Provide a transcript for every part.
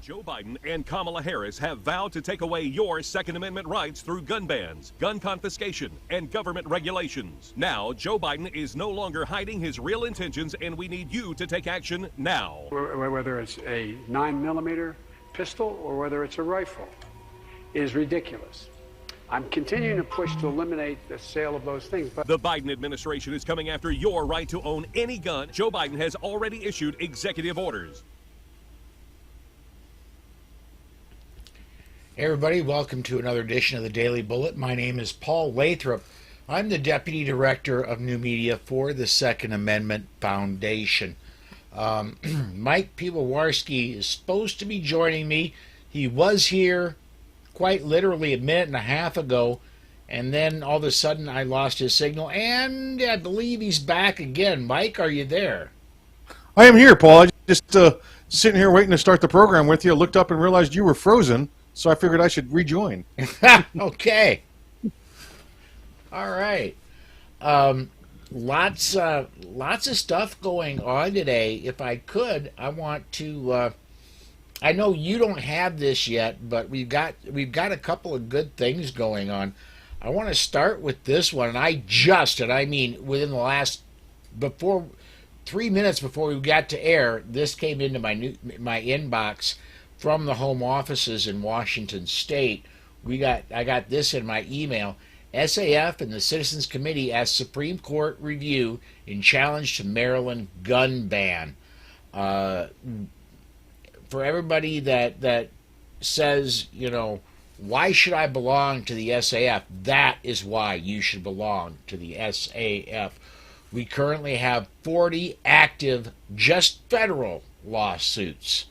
Joe Biden and Kamala Harris have vowed to take away your Second Amendment rights through gun bans, gun confiscation, and government regulations. Now, Joe Biden is no longer hiding his real intentions, and we need you to take action now. Whether it's a 9mm pistol or whether it's a rifle, is ridiculous. I'm continuing to push to eliminate the sale of those things. But the Biden administration is coming after your right to own any gun. Joe Biden has already issued executive orders. Hey everybody, welcome to another edition of the Daily Bullet. My name is Paul Lathrop. I'm the Deputy Director of New Media for the Second Amendment Foundation. Mike Piwowarski is supposed to be joining me. He was here quite literally a minute and a half ago, and then all of a sudden I lost his signal, and I believe he's back again. Mike, are you there? I am here, Paul. I just sitting here waiting to start the program with you. I looked up and realized you were frozen, so I figured I should rejoin. Okay. All right. Lots of stuff going on today. If I could, I want to. I know you don't have this yet, but we've got a couple of good things going on. I want to start with this one, and I mean within the last 3 minutes before we got to air, this came into my inbox from the home offices in Washington State. I got this in my email. SAF and the Citizens Committee asked Supreme Court review in challenge to Maryland gun ban. For everybody that says, why should I belong to the SAF? That is why you should belong to the SAF. We currently have 40 active, just federal lawsuits.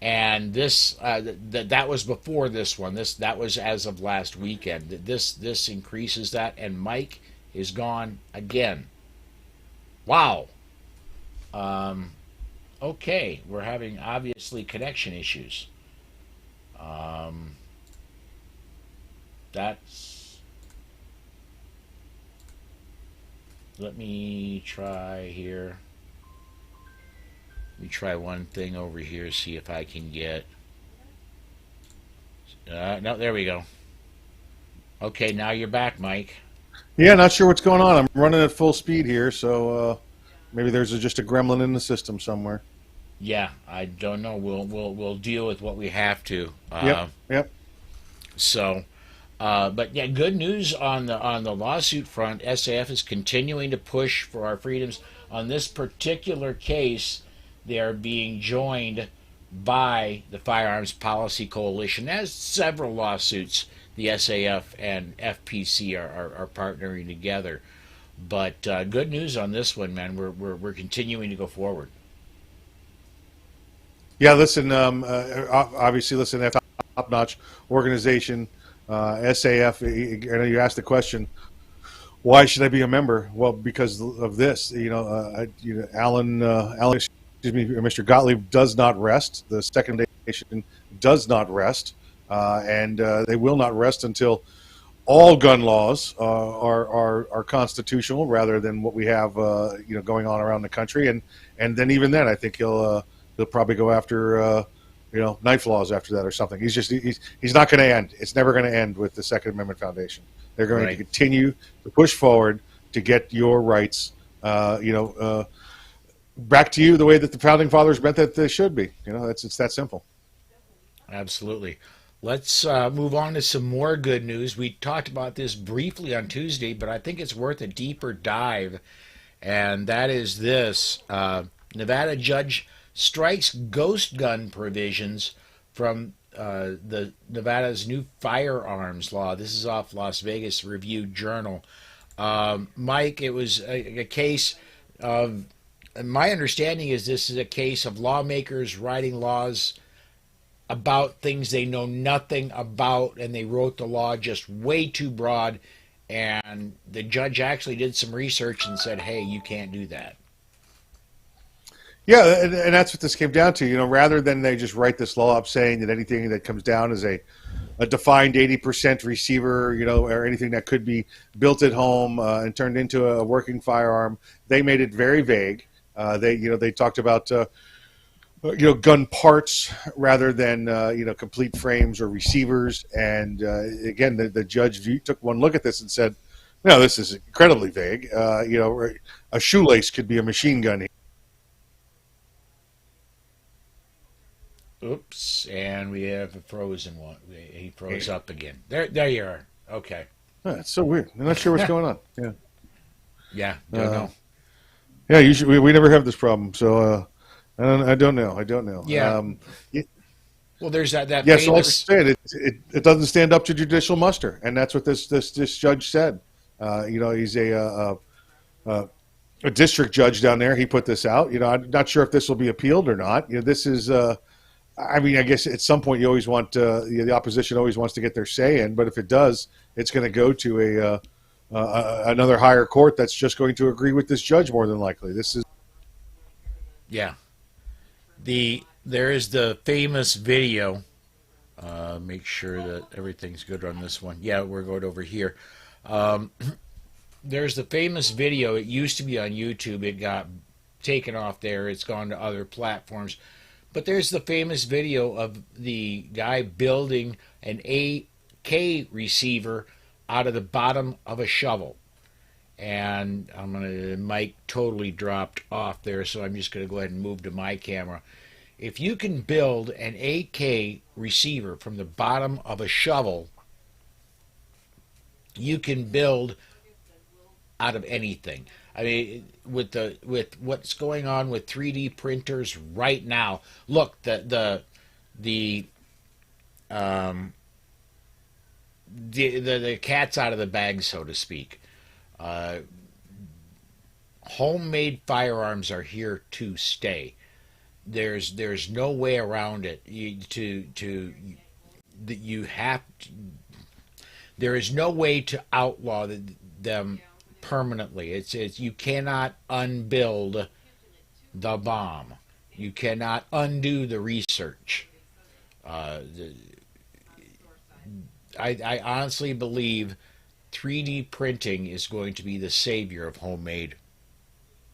And this that was before this one. That was as of last weekend. This increases that, and Mike is gone again. Wow. Okay, we're having obviously connection issues. Let me try here. Let me try one thing over here, see if I can get. No, there we go. Okay, now you're back, Mike. Yeah, not sure what's going on. I'm running at full speed here, so maybe there's just a gremlin in the system somewhere. Yeah, I don't know. We'll deal with what we have to. Yep. So, but yeah, good news on the lawsuit front. SAF is continuing to push for our freedoms. On this particular case, they are being joined by the Firearms Policy Coalition, as several lawsuits the SAF and FPC are partnering together. But good news on this one, man. We're continuing to go forward. Yeah, listen. Obviously, listen. That's top-notch organization, SAF. I know you asked the question, why should I be a member? Well, because of this. Alan. Mr. Gottlieb does not rest. The Second Nation does not rest, and they will not rest until all gun laws are constitutional, rather than what we have going on around the country. And then even then, I think he'll probably go after knife laws after that or something. He's not going to end. It's never going to end with the Second Amendment Foundation. They're going to continue to push forward to get your rights. Back to you the way that the founding fathers meant that they should be. It's that simple. Absolutely. Let's move on to some more good news. We talked about this briefly on Tuesday, but I think it's worth a deeper dive, and that is this. Nevada judge strikes ghost gun provisions from the Nevada's new firearms law. This is off Las Vegas Review-Journal. Mike, it was a case of... My understanding is this is a case of lawmakers writing laws about things they know nothing about, and they wrote the law just way too broad, and the judge actually did some research and said, hey, you can't do that. Yeah, and that's what this came down to. Rather than they just write this law up saying that anything that comes down is a defined 80% receiver, or anything that could be built at home and turned into a working firearm, they made it very vague. They talked about gun parts rather than complete frames or receivers. And again, the judge took one look at this and said, "No, this is incredibly vague. A shoelace could be a machine gun." Oops, and we have a frozen one. He froze up again. There you are. Okay. It's so weird. I'm not sure what's going on. Yeah. Yeah. Don't know. Yeah. Usually we never have this problem. So I don't know. Yeah. Well, there's that yes. All I'm famous. saying, it doesn't stand up to judicial muster, and that's what this judge said. He's a district judge down there. He put this out. I'm not sure if this will be appealed or not. This is. I guess at some point you always want the opposition always wants to get their say in, but if it does, it's going to go to another higher court that's just going to agree with this judge more than likely. This is Yeah. There is the famous video. Make sure that everything's good on this one. Yeah, we're going over here. There's the famous video. It used to be on YouTube. It got taken off there. It's gone to other platforms. But there's the famous video of the guy building an AK receiver out of the bottom of a shovel. And the mic totally dropped off there, so I'm just going to go ahead and move to my camera. If you can build an AK receiver from the bottom of a shovel, you can build out of anything. I mean, with what's going on with 3D printers right now, look, the cat's out of the bag, so to speak. Homemade firearms are here to stay. There's no way around it. There is no way to outlaw them permanently. It's you cannot unbuild the bomb. You cannot undo the research. I honestly believe 3D printing is going to be the savior of homemade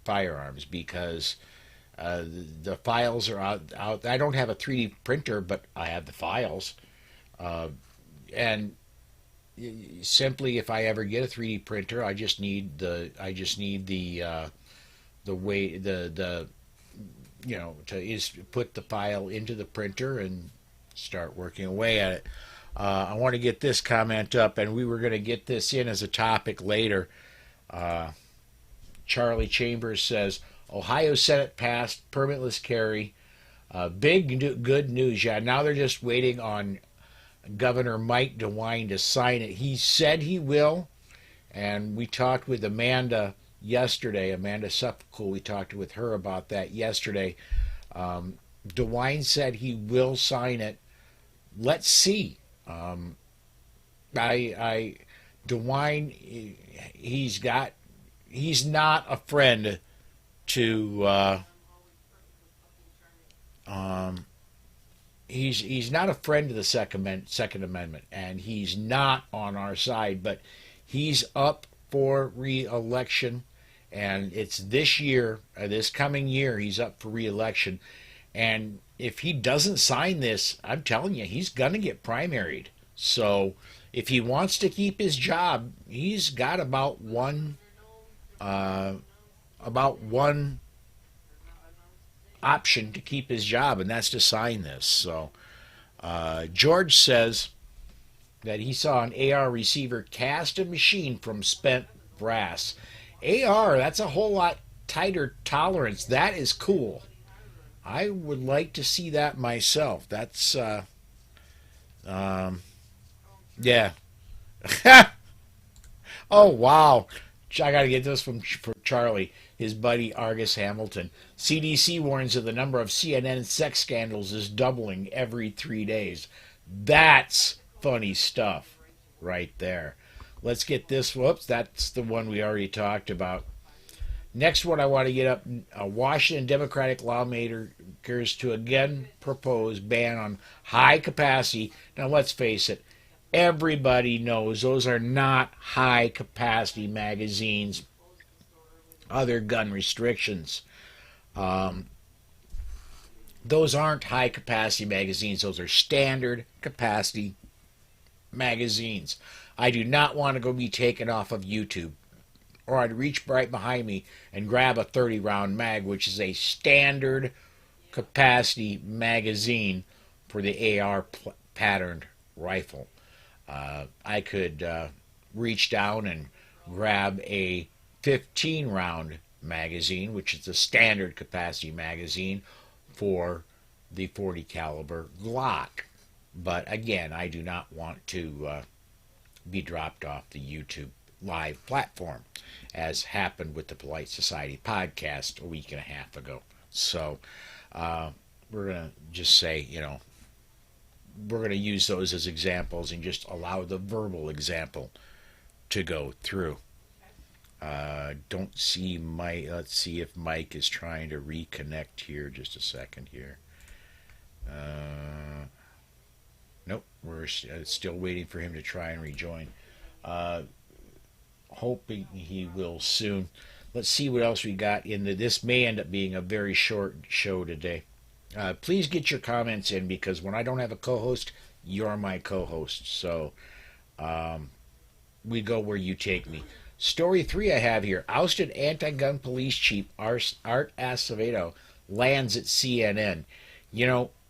firearms because the files are out. I don't have a 3D printer, but I have the files, and simply, if I ever get a 3D printer, I just need the way to put the file into the printer and start working away at it. I want to get this comment up, and we were going to get this in as a topic later. Charlie Chambers says Ohio Senate passed permitless carry. Good news. Yeah, now they're just waiting on Governor Mike DeWine to sign it. He said he will, and we talked with Amanda yesterday. Amanda Suffolk, we talked with her about that yesterday. DeWine said he will sign it. Let's see. DeWine, he's not a friend to. He's not a friend of the Second Amendment, and he's not on our side, but he's up for re-election, and it's this year, this coming year, he's up for re-election, and if he doesn't sign this, I'm telling you, he's going to get primaried. So if he wants to keep his job, he's got about one option to keep his job, and that's to sign this. So George says that he saw an AR receiver cast a machine from spent brass. AR, that's a whole lot tighter tolerance. That is cool. I would like to see that myself. That's yeah. Oh wow, I got to get this from Charlie, his buddy Argus Hamilton. CDC warns that the number of CNN sex scandals is doubling every 3 days. That's funny stuff right there. Let's get this. Whoops, that's the one we already talked about. Next one I want to get up, Washington Democratic lawmakers to again propose ban on high capacity. Now let's face it, everybody knows those are not high capacity magazines. Other gun restrictions. those aren't high capacity magazines. Those are standard capacity magazines. I do not want to go be taken off of YouTube, or I'd reach right behind me and grab a 30 round mag, which is a standard capacity magazine for the AR patterned rifle. I could reach down and grab a 15 round magazine, which is the standard capacity magazine for the 40 caliber Glock. But again, I do not want to be dropped off the YouTube live platform, as happened with the Polite Society podcast a week and a half ago. So we're going to just say, we're going to use those as examples and just allow the verbal example to go through. Don't see Mike. Let's see if Mike is trying to reconnect here. Just a second here. Nope, we're still waiting for him to try and rejoin. Hoping he will soon. Let's see what else we got in this may end up being a very short show today. Please get your comments in, because when I don't have a co-host, you're my co-host. So we go where you take me. Story 3 I have here. Ousted anti-gun police chief Art Acevedo lands at CNN.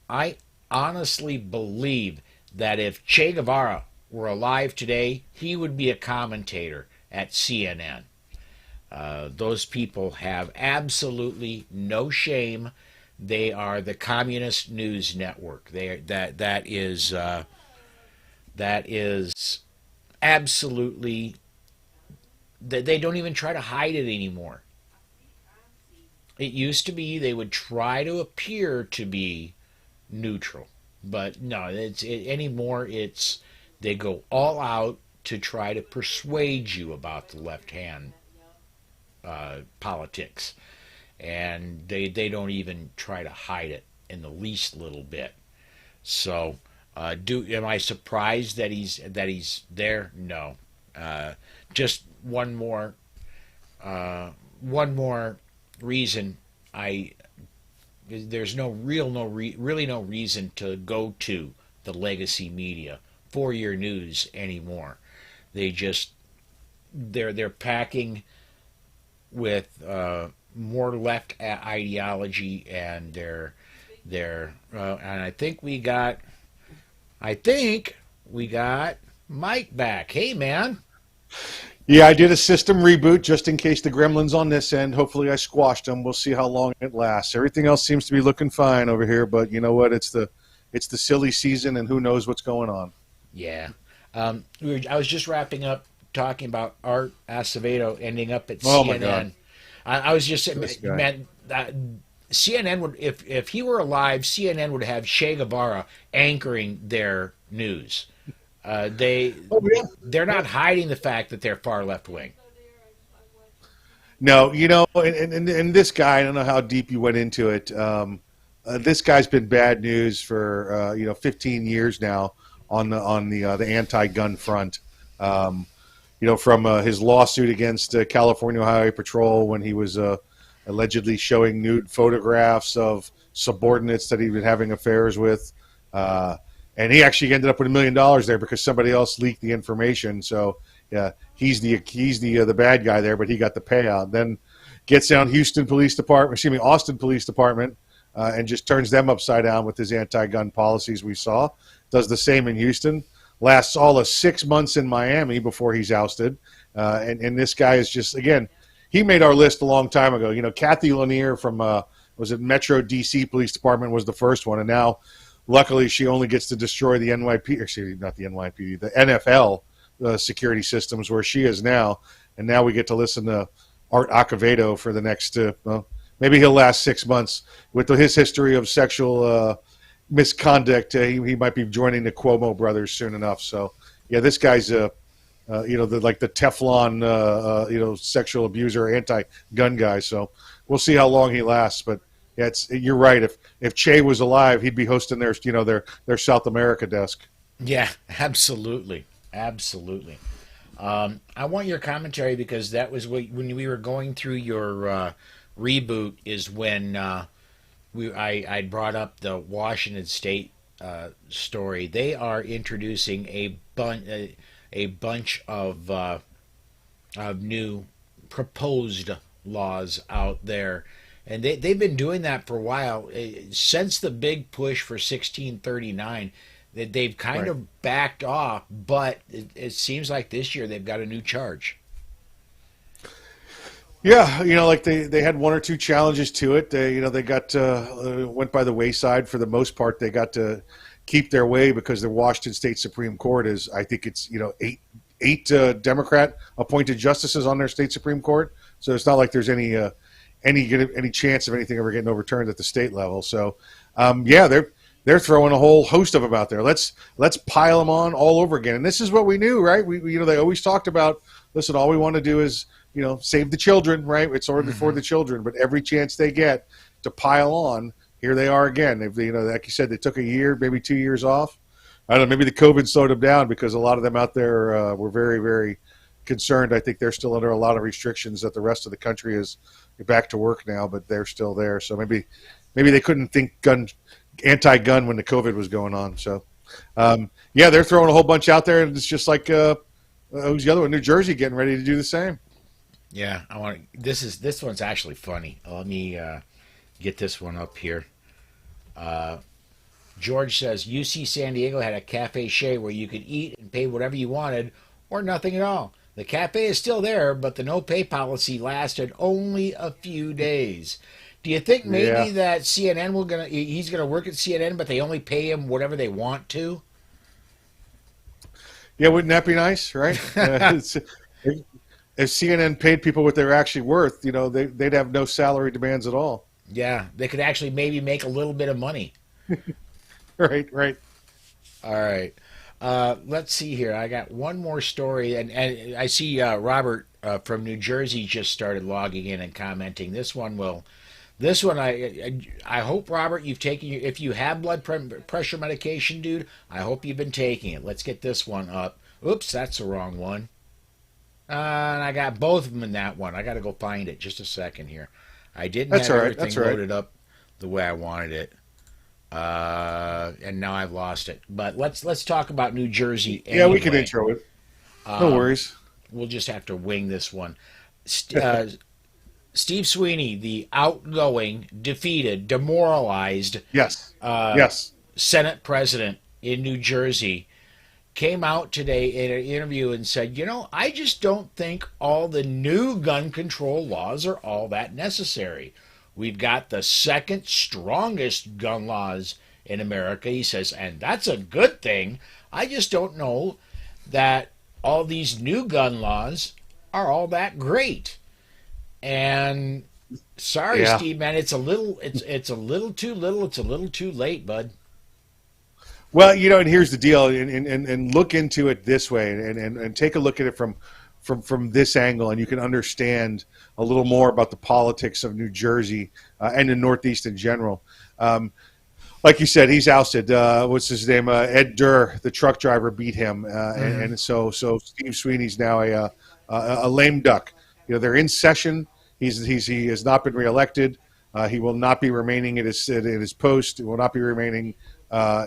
I honestly believe that if Che Guevara were alive today, he would be a commentator at CNN. Those people have absolutely no shame. They are the communist news network. That is absolutely. They don't even try to hide it anymore. It used to be they would try to appear to be neutral, but no, anymore. It's they go all out to try to persuade you about the left-hand politics, and they don't even try to hide it in the least little bit. So, am I surprised that he's there? No. Just one more reason. There's really no reason to go to the legacy media for your news anymore. They're packing with more left ideology, and and I think we got Mike back. Hey, man. Yeah, I did a system reboot just in case the gremlins on this end. Hopefully I squashed them. We'll see how long it lasts. Everything else seems to be looking fine over here, but you know what? It's the silly season, and who knows what's going on. Yeah. I was just wrapping up talking about Art Acevedo ending up at CNN. Oh, my God. I was just saying, man, CNN would, if he were alive, CNN would have Che Guevara anchoring their news. They're not hiding the fact that they're far left wing. No, and this guy, I don't know how deep you went into it. This guy's been bad news for 15 years now on the anti-gun front. From his lawsuit against California Highway Patrol when he was allegedly showing nude photographs of subordinates that he'd been having affairs with. And he actually ended up with $1 million there because somebody else leaked the information. So yeah, he's the bad guy there, but he got the payout. Then gets down Austin Police Department, and just turns them upside down with his anti-gun policies. We saw does the same in Houston. Lasts all of 6 months in Miami before he's ousted. And this guy is just, again, he made our list a long time ago. Kathy Lanier from was it Metro DC Police Department was the first one, and now. Luckily, she only gets to destroy the the NFL security systems where she is now. And now we get to listen to Art Acevedo for the next, maybe he'll last 6 months. With his history of sexual misconduct, he might be joining the Cuomo brothers soon enough. So, yeah, this guy's, the Teflon, sexual abuser, anti-gun guy. So we'll see how long he lasts, but. Yeah, you're right. If Che was alive, he'd be hosting their South America desk. Yeah, absolutely. I want your commentary because that was when we were going through your reboot is when I brought up the Washington State story. They are introducing a bunch of new proposed laws out there, and they've been doing that for a while since the big push for 1639. They've kind of backed off, but it seems like this year they've got a new charge. Yeah, like they had one or two challenges to it. They got went by the wayside for the most part. They got to keep their way because the Washington State Supreme Court is, I think it's eight Democrat appointed justices on their state Supreme Court. So it's not like there's any chance of anything ever getting overturned at the state level. So yeah, they're throwing a whole host of them out there. Let's pile them on all over again. And this is what we knew, right? We they always talked about. Listen, all we want to do is save the children, right? It's ordered for the children, but every chance they get to pile on, here they are again. They've, like you said, they took a year, maybe 2 years off. I don't know, maybe the COVID slowed them down because a lot of them out there were very, very concerned. I think they're still under a lot of restrictions that the rest of the country is back to work now, but they're still there. So maybe they couldn't think anti-gun when the COVID was going on. So, yeah, they're throwing a whole bunch out there, and it's just like who's the other one? New Jersey getting ready to do the same. Yeah, this one's actually funny. Let me get this one up here. George says UC San Diego had a cafe chez where you could eat and pay whatever you wanted or nothing at all. The cafe is still there, but the no pay policy lasted only a few days. Do you think maybe that CNN he's gonna work at CNN, but they only pay him whatever they want to? Yeah, wouldn't that be nice, right? If CNN paid people what they're actually worth, they'd have no salary demands at all. Yeah, they could actually maybe make a little bit of money. Right. All right. Let's see here. I got one more story, and I see Robert from New Jersey just started logging in and commenting. This one, I hope, Robert, you've taken. If you have blood pressure medication, dude, I hope you've been taking it. Let's get this one up. Oops, that's the wrong one. And I got both of them in that one. I got to go find it. Just a second here. I didn't have everything loaded up the way I wanted it. And now I've lost it. But let's talk about New Jersey anyway. Yeah, we can intro it. No worries. We'll just have to wing this one. Steve Sweeney, the outgoing, defeated, demoralized yes. Senate president in New Jersey, came out today in an interview and said, I just don't think all the new gun control laws are all that necessary. We've got the second strongest gun laws in America, he says, and that's a good thing. I just don't know that all these new gun laws are all that great. And sorry, Steve, man, it's a little too little. It's a little too late, bud. Well, and here's the deal, and look into it this way, and take a look at it from this angle, and you can understand a little more about the politics of New Jersey and the Northeast in general. Like you said, he's ousted. What's his name? Ed Durr, the truck driver, beat him, and so Steve Sweeney's now a lame duck. They're in session. He has not been reelected. He will not be remaining at his post. He will not be remaining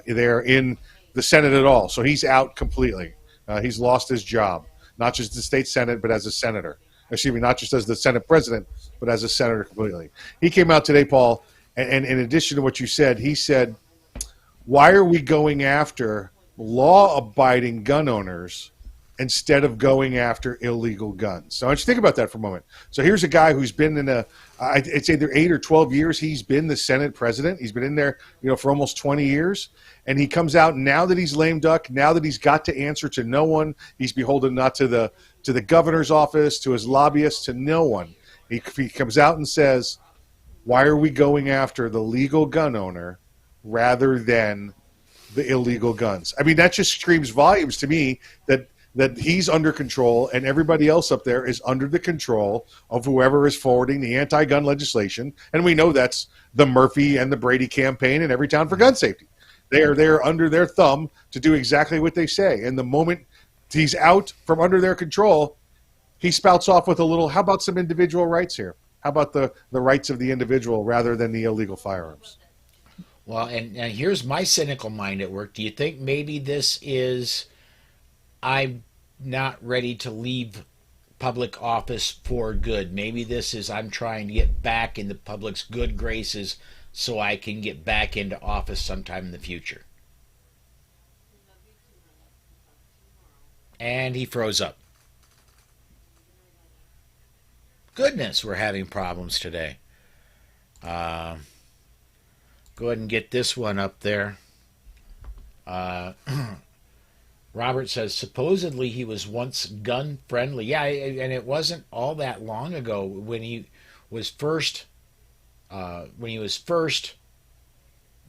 there in the Senate at all. So he's out completely. He's lost his job, not just the state Senate, but as a senator. Excuse me, not just as the Senate president, but as a senator completely. He came out today, Paul, and in addition to what you said, he said, why are we going after law-abiding gun owners instead of going after illegal guns? So I want you to think about that for a moment. So here's a guy who's been it's either 8 or 12 years he's been the Senate president. He's been in there, for almost 20 years. And he comes out now that he's lame duck, now that he's got to answer to no one. He's beholden not to the governor's office, to his lobbyists, to no one. He comes out and says, why are we going after the legal gun owner rather than the illegal guns? I mean, that just screams volumes to me that he's under control and everybody else up there is under the control of whoever is forwarding the anti-gun legislation. And we know that's the Murphy and the Brady campaign in every town for gun safety. They are there under their thumb to do exactly what they say. And the moment he's out from under their control, he spouts off with a little, how about some individual rights here? How about the rights of the individual rather than the illegal firearms? Well, and here's my cynical mind at work. Do you think maybe this is, I'm not ready to leave public office for good? Maybe this is, I'm trying to get back in the public's good graces so I can get back into office sometime in the future. And he froze up. Goodness, we're having problems today. Go ahead and get this one up there. Robert says, supposedly he was once gun friendly. Yeah, and it wasn't all that long ago when he was first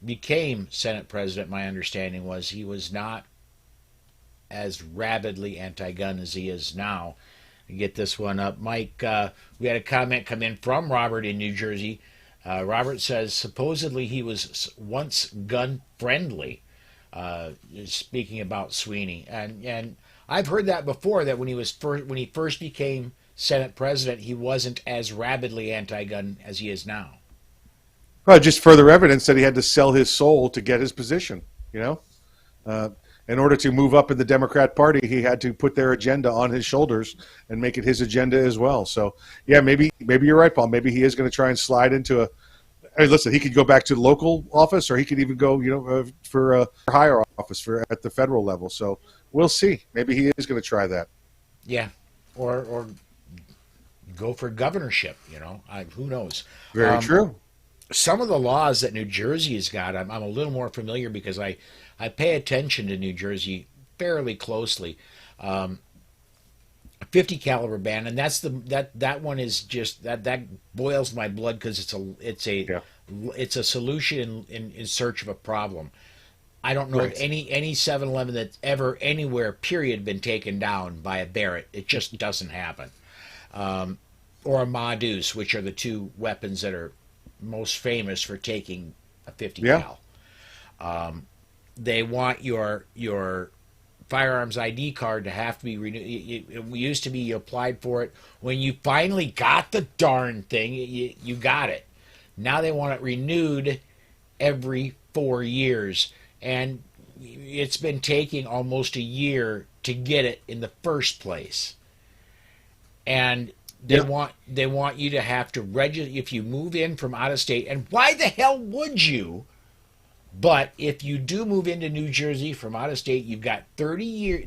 became Senate president. My understanding was he was not as rabidly anti-gun as he is now. Get this one up, Mike. We had a comment come in from Robert in New Jersey. Robert says supposedly he was once gun friendly. Speaking about Sweeney, and I've heard that before. That when he first became Senate president, he wasn't as rabidly anti-gun as he is now. Well, just further evidence that he had to sell his soul to get his position. In order to move up in the Democrat Party, he had to put their agenda on his shoulders and make it his agenda as well. So, yeah, maybe you're right, Paul. Maybe he is going to try and slide into a. Hey, listen, he could go back to local office, or he could even go, for a higher office at the federal level. So we'll see. Maybe he is going to try that. Yeah, or go for governorship. Who knows? Very true. Some of the laws that New Jersey has got, I'm a little more familiar because I pay attention to New Jersey fairly closely. 50 caliber ban, and that one is just that boils my blood because it's a solution in search of a problem. I don't know of any 7-Eleven that's ever anywhere period been taken down by a Barrett. It just doesn't happen. Or a Ma-Deuce, which are the two weapons that are most famous for taking a 50 cal. They want your firearms ID card to have to be renewed. It used to be you applied for it. When you finally got the darn thing, you got it. Now they want it renewed every 4 years. And it's been taking almost a year to get it in the first place. And they want you to have to register if you move in from out of state. And why the hell would you? But if you do move into New Jersey from out of state, you've got 30 years.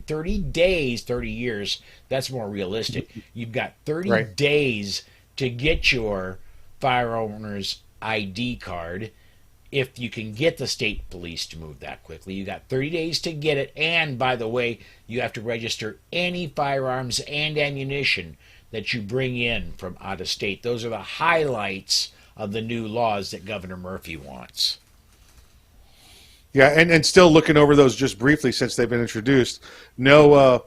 That's more realistic. You've got 30 days to get your firearms ID card. If you can get the state police to move that quickly, you got 30 days to get it. And by the way, you have to register any firearms and ammunition that you bring in from out of state. Those are the highlights of the new laws that Governor Murphy wants. Yeah, and still looking over those just briefly since they've been introduced. No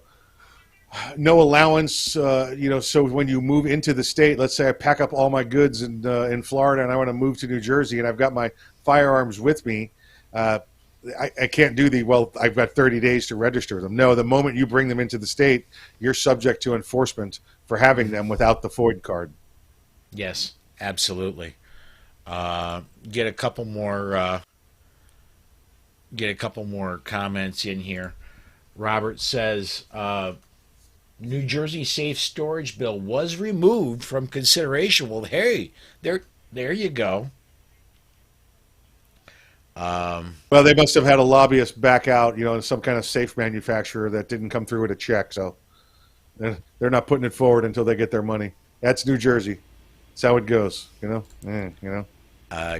allowance. So when you move into the state, let's say I pack up all my goods in Florida and I want to move to New Jersey and I've got my firearms with me. I can't do I've got 30 days to register them. No, the moment you bring them into the state, you're subject to enforcement for having them without the FOID card. Yes, absolutely. Get a couple more comments in here. Robert says, New Jersey safe storage bill was removed from consideration. Well, hey, there you go. Well, they must have had a lobbyist back out, some kind of safe manufacturer that didn't come through with a check. So they're not putting it forward until they get their money. That's New Jersey. That's how it goes,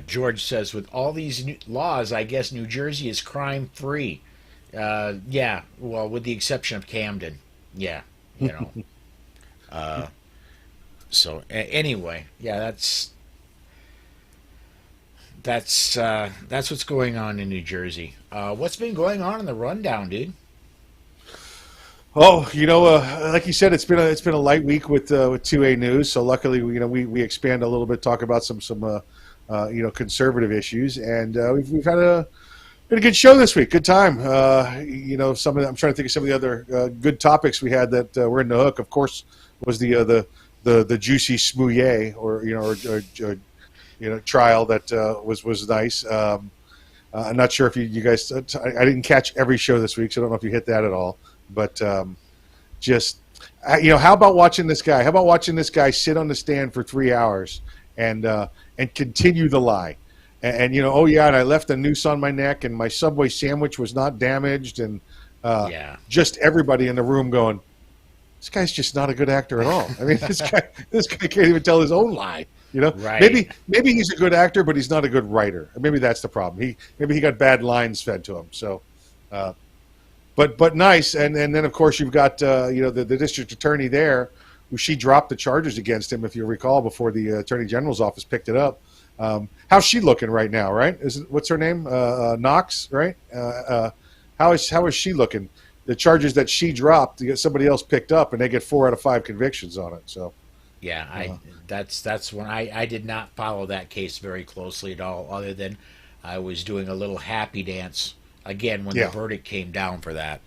George says, with all these new laws, I guess New Jersey is crime-free. Yeah, well, with the exception of Camden. Yeah, So anyway, yeah, that's what's going on in New Jersey. What's been going on in the rundown, dude? Oh, like you said, it's been a light week with 2A news. So luckily, we expand a little bit, talk about some conservative issues, and we've had a good show this week. Good time. I'm trying to think of some of the other good topics we had that were in the hook. Of course, was the the juicy smouye or trial that was nice. I'm not sure if you guys. I didn't catch every show this week, so I don't know if you hit that at all. But how about watching this guy? How about watching this guy sit on the stand for 3 hours and continue the lie? And oh yeah, and I left a noose on my neck, and my Subway sandwich was not damaged, and just everybody in the room going, this guy's just not a good actor at all. I mean, this guy can't even tell his own lie. Right. Maybe he's a good actor, but he's not a good writer. Maybe that's the problem. Maybe he got bad lines fed to him. So, but nice. And then of course you've got the district attorney there, who she dropped the charges against him, if you recall, before the attorney general's office picked it up. How's she looking right now? Right? What's her name? Knox. Right? How is she looking? The charges that she dropped, somebody else picked up, and they get 4 out of 5 convictions on it. So. Yeah, that's when I did not follow that case very closely at all, other than I was doing a little happy dance again when the verdict came down for that.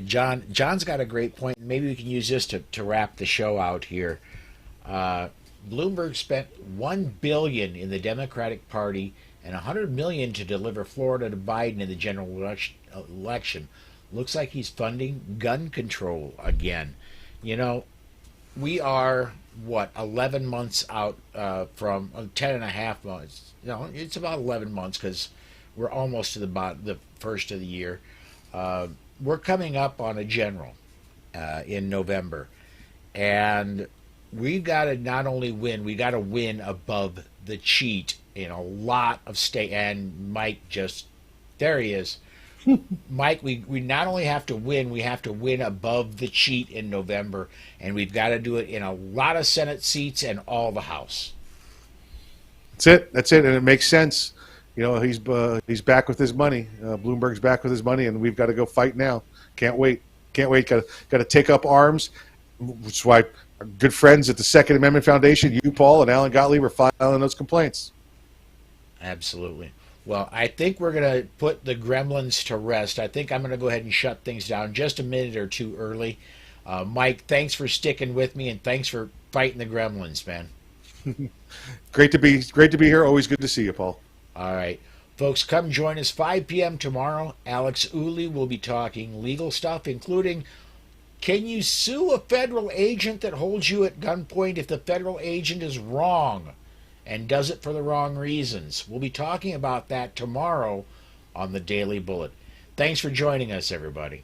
John's got a great point. Maybe we can use this to wrap the show out here. Bloomberg spent $1 billion in the Democratic Party and $100 million to deliver Florida to Biden in the general election. Looks like he's funding gun control again. We are, 11 months out from 10 and a half months. It's about 11 months because we're almost to the first of the year. We're coming up on a general in November. And we've got to not only win, we got to win above the cheat in a lot of state. And Mike there he is. Mike, we not only have to win, we have to win above the cheat in November, and we've got to do it in a lot of Senate seats and all the House. That's it, and it makes sense. He's back with his money. Bloomberg's back with his money, and we've got to go fight now. Can't wait. Got to take up arms. Which is why our good friends at the Second Amendment Foundation, you, Paul, and Alan Gottlieb, are filing those complaints. Absolutely. Well, I think we're going to put the gremlins to rest. I think I'm going to go ahead and shut things down just a minute or two early. Mike, thanks for sticking with me, and thanks for fighting the gremlins, man. Great to be here. Always good to see you, Paul. All right. Folks, come join us 5 p.m. tomorrow. Alex Uli will be talking legal stuff, including, can you sue a federal agent that holds you at gunpoint if the federal agent is wrong and does it for the wrong reasons? We'll be talking about that tomorrow on the Daily Bullet. Thanks for joining us, everybody.